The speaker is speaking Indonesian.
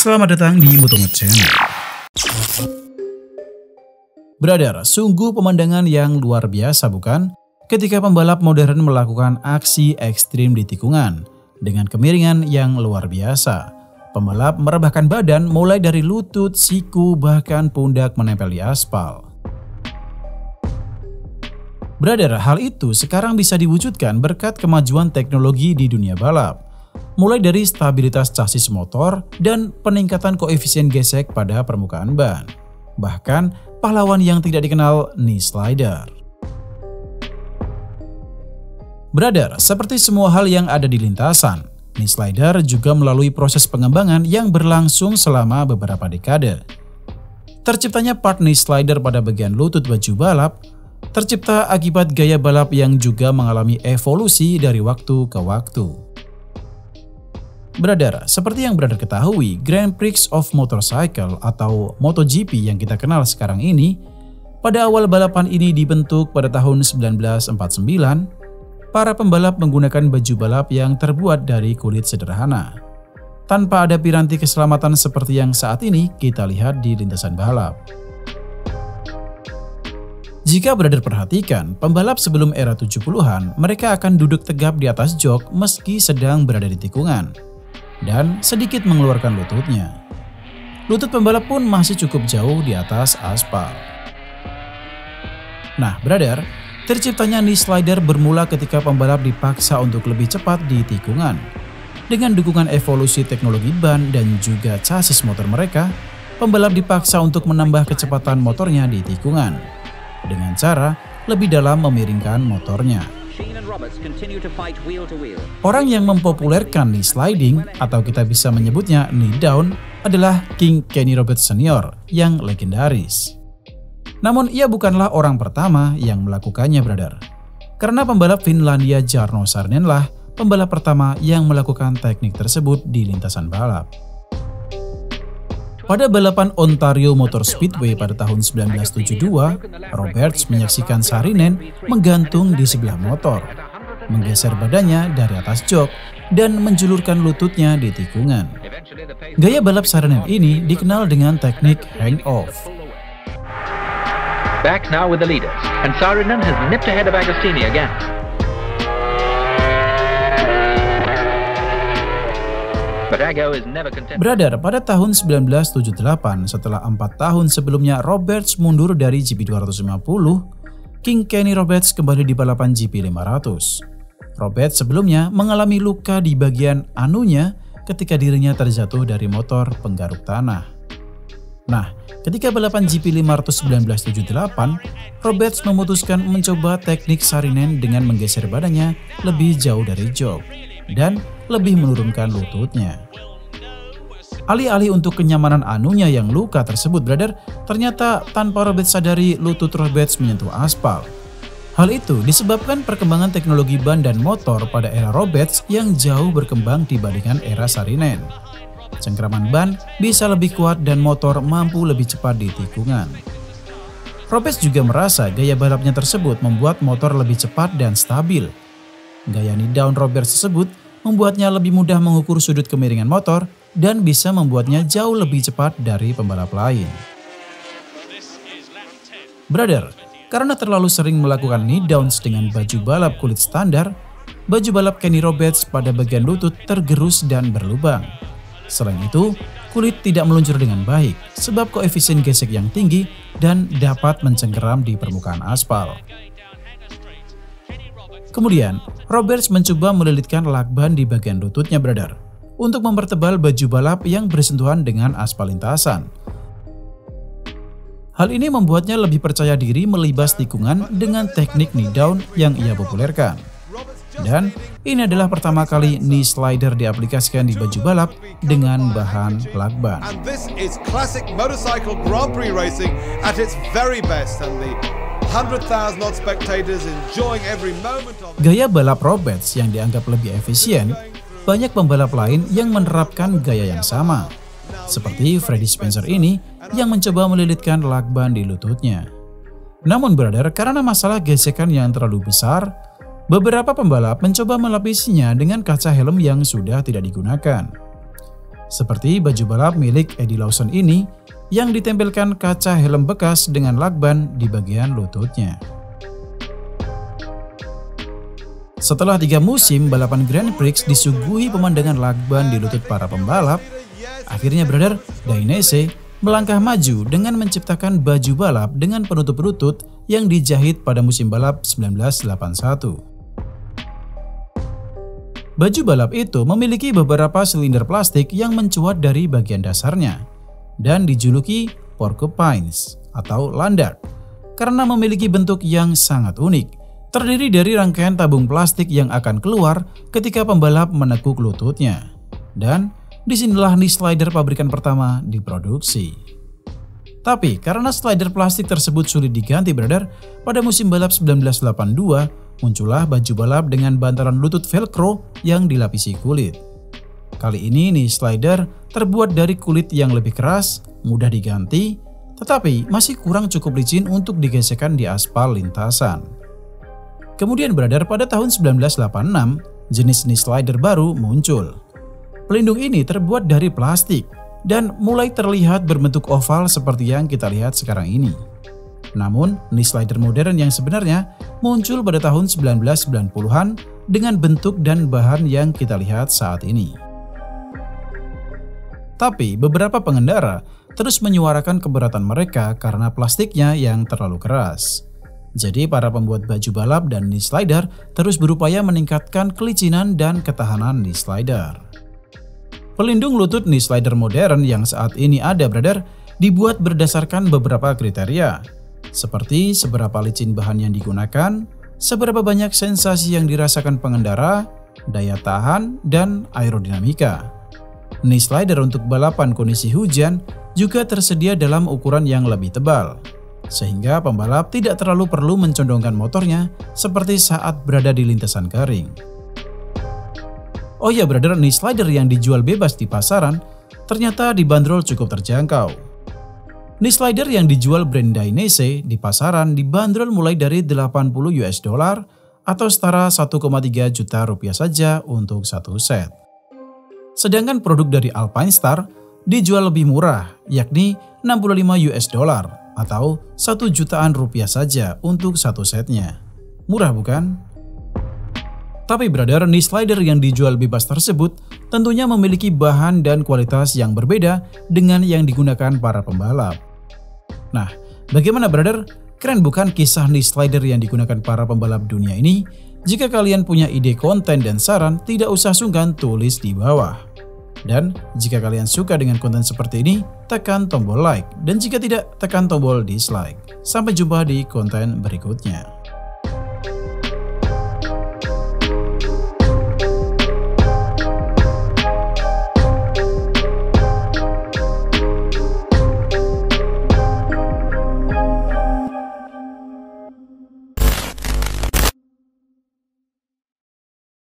Selamat datang di Motomod Channel. Brother, sungguh pemandangan yang luar biasa bukan? Ketika pembalap modern melakukan aksi ekstrim di tikungan dengan kemiringan yang luar biasa. Pembalap merebahkan badan mulai dari lutut, siku, bahkan pundak menempel di aspal. Brother, hal itu sekarang bisa diwujudkan berkat kemajuan teknologi di dunia balap. Mulai dari stabilitas chassis motor dan peningkatan koefisien gesek pada permukaan ban. Bahkan pahlawan yang tidak dikenal, knee slider. Brother, seperti semua hal yang ada di lintasan, knee slider juga melalui proses pengembangan yang berlangsung selama beberapa dekade. Terciptanya part knee slider pada bagian lutut baju balap tercipta akibat gaya balap yang juga mengalami evolusi dari waktu ke waktu. Brother, seperti yang brother ketahui, Grand Prix of Motorcycle atau MotoGP yang kita kenal sekarang ini, pada awal balapan ini dibentuk pada tahun 1949, para pembalap menggunakan baju balap yang terbuat dari kulit sederhana. Tanpa ada piranti keselamatan seperti yang saat ini kita lihat di lintasan balap. Jika brother perhatikan, pembalap sebelum era 70-an, mereka akan duduk tegap di atas jok meski sedang berada di tikungan. Dan sedikit mengeluarkan lututnya. Lutut pembalap pun masih cukup jauh di atas aspal. Nah brother, terciptanya knee slider bermula ketika pembalap dipaksa untuk lebih cepat di tikungan. Dengan dukungan evolusi teknologi ban dan juga chassis motor mereka, pembalap dipaksa untuk menambah kecepatan motornya di tikungan. Dengan cara lebih dalam memiringkan motornya. Orang yang mempopulerkan knee sliding atau kita bisa menyebutnya knee down adalah King Kenny Roberts Senior yang legendaris. Namun ia bukanlah orang pertama yang melakukannya brother. Karena pembalap Finlandia Jarno Saarinen lah pembalap pertama yang melakukan teknik tersebut di lintasan balap. Pada balapan Ontario Motor Speedway pada tahun 1972, Roberts menyaksikan Saarinen menggantung di sebelah motor, menggeser badannya dari atas jok, dan menjulurkan lututnya di tikungan. Gaya balap Saarinen ini dikenal dengan teknik hang-off. Back now with the leaders, and Saarinen has nipped ahead of Agostini again. Brother, pada tahun 1978, setelah 4 tahun sebelumnya Roberts mundur dari GP 250, King Kenny Roberts kembali di balapan GP 500. Roberts sebelumnya mengalami luka di bagian anunya ketika dirinya terjatuh dari motor penggaruk tanah. Nah, ketika balapan GP 500 1978, Roberts memutuskan mencoba teknik Saarinen dengan menggeser badannya lebih jauh dari jok dan lebih menurunkan lututnya. Alih-alih untuk kenyamanan anunya yang luka tersebut brother, ternyata tanpa Roberts sadari lutut Roberts menyentuh aspal. Hal itu disebabkan perkembangan teknologi ban dan motor pada era Roberts yang jauh berkembang dibandingkan era Saarinen. Cengkraman ban bisa lebih kuat dan motor mampu lebih cepat di tikungan. Roberts juga merasa gaya balapnya tersebut membuat motor lebih cepat dan stabil. Gaya knee down Roberts tersebut membuatnya lebih mudah mengukur sudut kemiringan motor dan bisa membuatnya jauh lebih cepat dari pembalap lain. Brother, karena terlalu sering melakukan knee downs dengan baju balap kulit standar, baju balap Kenny Roberts pada bagian lutut tergerus dan berlubang. Selain itu, kulit tidak meluncur dengan baik sebab koefisien gesek yang tinggi dan dapat mencengkeram di permukaan aspal. Kemudian, Roberts mencoba melilitkan lakban di bagian lututnya brother untuk mempertebal baju balap yang bersentuhan dengan aspal lintasan. Hal ini membuatnya lebih percaya diri melibas tikungan dengan teknik knee down yang ia populerkan. Dan ini adalah pertama kali knee slider diaplikasikan di baju balap dengan bahan lakban. And this is classic motorcycle Grand Prix racing at its very best and the 100,000 odd spectators enjoying every moment of it. Gaya balap Roberts yang dianggap lebih efisien, banyak pembalap lain yang menerapkan gaya yang sama. Seperti Freddie Spencer ini yang mencoba melilitkan lakban di lututnya. Namun brother, karena masalah gesekan yang terlalu besar, beberapa pembalap mencoba melapisinya dengan kaca helm yang sudah tidak digunakan. Seperti baju balap milik Eddie Lawson ini yang ditempelkan kaca helm bekas dengan lakban di bagian lututnya. Setelah 3 musim balapan Grand Prix disuguhi pemandangan lakban di lutut para pembalap, akhirnya brother Dainese melangkah maju dengan menciptakan baju balap dengan penutup lutut yang dijahit pada musim balap 1981. Baju balap itu memiliki beberapa silinder plastik yang mencuat dari bagian dasarnya dan dijuluki porcupines atau landart karena memiliki bentuk yang sangat unik, terdiri dari rangkaian tabung plastik yang akan keluar ketika pembalap menekuk lututnya. Dan disinilah knee slider pabrikan pertama diproduksi. Tapi karena slider plastik tersebut sulit diganti brother, pada musim balap 1982 muncullah baju balap dengan bantalan lutut velcro yang dilapisi kulit. Kali ini knee slider terbuat dari kulit yang lebih keras, mudah diganti, tetapi masih kurang cukup licin untuk digesekkan di aspal lintasan. Kemudian brother, pada tahun 1986, jenis knee slider baru muncul. Pelindung ini terbuat dari plastik dan mulai terlihat berbentuk oval seperti yang kita lihat sekarang ini. Namun, knee slider modern yang sebenarnya muncul pada tahun 1990-an dengan bentuk dan bahan yang kita lihat saat ini. Tapi beberapa pengendara terus menyuarakan keberatan mereka karena plastiknya yang terlalu keras. Jadi para pembuat baju balap dan knee slider terus berupaya meningkatkan kelicinan dan ketahanan knee slider. Pelindung lutut knee slider modern yang saat ini ada brother dibuat berdasarkan beberapa kriteria, seperti seberapa licin bahan yang digunakan, seberapa banyak sensasi yang dirasakan pengendara, daya tahan, dan aerodinamika. Knee slider untuk balapan kondisi hujan juga tersedia dalam ukuran yang lebih tebal, sehingga pembalap tidak terlalu perlu mencondongkan motornya seperti saat berada di lintasan kering. Oh ya brother, knee slider yang dijual bebas di pasaran ternyata dibanderol cukup terjangkau. Knee slider yang dijual brand Dainese di pasaran dibanderol mulai dari $80 atau setara 1,3 juta rupiah saja untuk satu set. Sedangkan produk dari Alpinestar dijual lebih murah, yakni $65 atau 1 jutaan rupiah saja untuk satu setnya. Murah bukan? Tapi brother, knee slider yang dijual bebas tersebut tentunya memiliki bahan dan kualitas yang berbeda dengan yang digunakan para pembalap. Nah, bagaimana brother? Keren bukan kisah knee slider yang digunakan para pembalap dunia ini? Jika kalian punya ide konten dan saran, tidak usah sungkan tulis di bawah. Dan jika kalian suka dengan konten seperti ini, tekan tombol like. Dan jika tidak, tekan tombol dislike. Sampai jumpa di konten berikutnya.